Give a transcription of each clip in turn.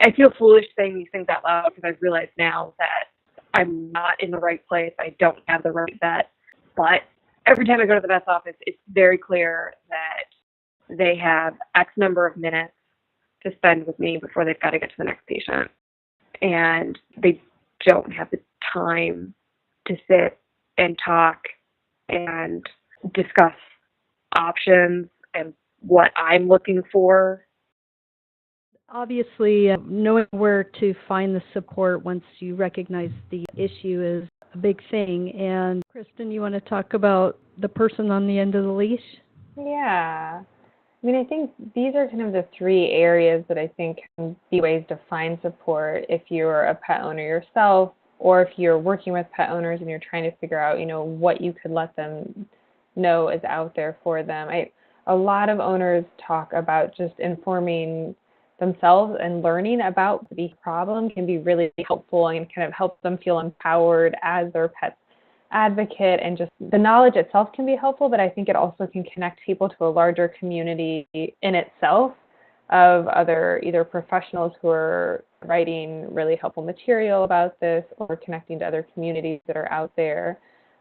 I feel foolish saying these things out loud because I realize now that I'm not in the right place. I don't have the right vet. But every time I go to the vet's office, it's very clear that they have X number of minutes to spend with me before they've got to get to the next patient. And they don't have the time to sit and talk and discuss options and what I'm looking for. Obviously, knowing where to find the support once you recognize the issue is a big thing. And Kristen, you want to talk about the person on the end of the leash? Yeah. I mean, I think these are kind of the three areas that I think can be ways to find support if you're a pet owner yourself, or if you're working with pet owners and you're trying to figure out, what you could let them know is out there for them. A lot of owners talk about just informing themselves and learning about the problem can be really helpful and kind of help them feel empowered as their pet's advocate, and just the knowledge itself can be helpful, but I think it also can connect people to a larger community in itself of other either professionals who are writing really helpful material about this or connecting to other communities that are out there.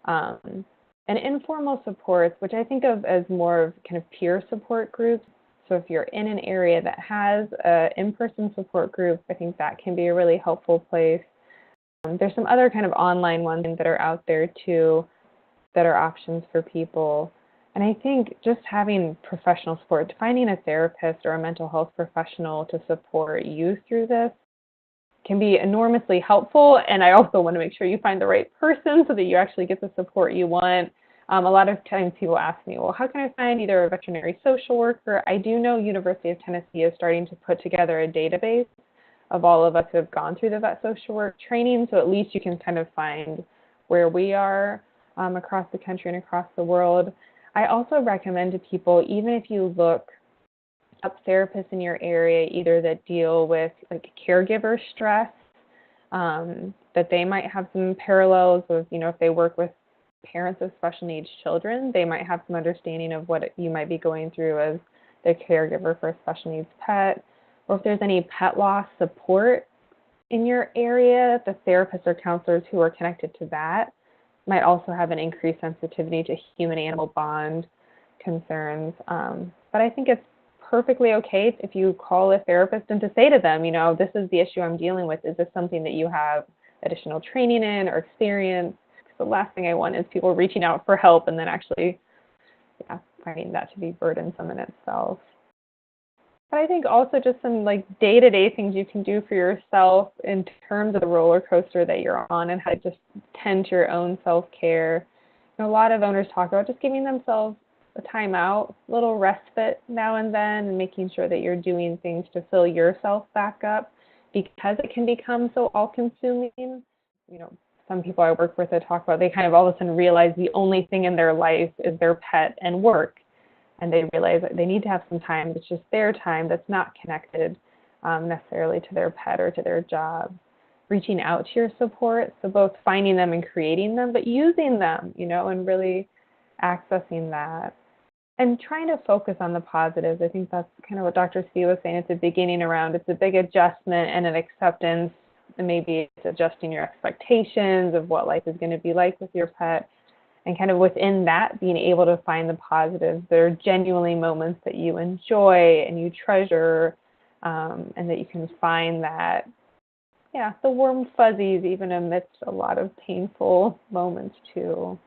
And informal supports, which I think of as more of kind of peer support groups. So if you're in an area that has an in-person support group, I think that can be a really helpful place. There's some other kind of online ones that are out there too that are options for people. And I think just having professional support, finding a therapist or a mental health professional to support you through this can be enormously helpful. And I also want to make sure you find the right person so that you actually get the support you want. A lot of times people ask me, well, how can I find either a veterinary social worker? I do know University of Tennessee is starting to put together a database of all of us who have gone through the vet social work training, so at least you can kind of find where we are across the country and across the world. I also recommend to people, even if you look up therapists in your area, either that deal with like caregiver stress, that they might have some parallels with, if they work with parents of special needs children, they might have some understanding of what you might be going through as the caregiver for a special needs pet. Or if there's any pet loss support in your area, the therapists or counselors who are connected to that might also have an increased sensitivity to human-animal bond concerns. But I think it's perfectly okay if you call a therapist and to say to them, this is the issue I'm dealing with. Is this something that you have additional training in or experience? The last thing I want is people reaching out for help and then actually finding that to be burdensome in itself. But I think also just some day-to-day things you can do for yourself in terms of the roller coaster that you're on and how to just tend to your own self-care. A lot of owners talk about just giving themselves a time out, a little respite now and then, and making sure that you're doing things to fill yourself back up because it can become so all-consuming. Some people I work with that talk about they kind of all of a sudden realize the only thing in their life is their pet and work. And they realize that they need to have some time that's just their time that's not connected necessarily to their pet or to their job. Reaching out to your support, so both finding them and creating them, but using them, and really accessing that. And trying to focus on the positives. I think that's kind of what Dr. C was saying at the beginning around it's a big adjustment and an acceptance, and maybe it's adjusting your expectations of what life is going to be like with your pet. And kind of within that, being able to find the positives. There are genuinely moments that you enjoy and you treasure, and that you can find that, the warm fuzzies even amidst a lot of painful moments too.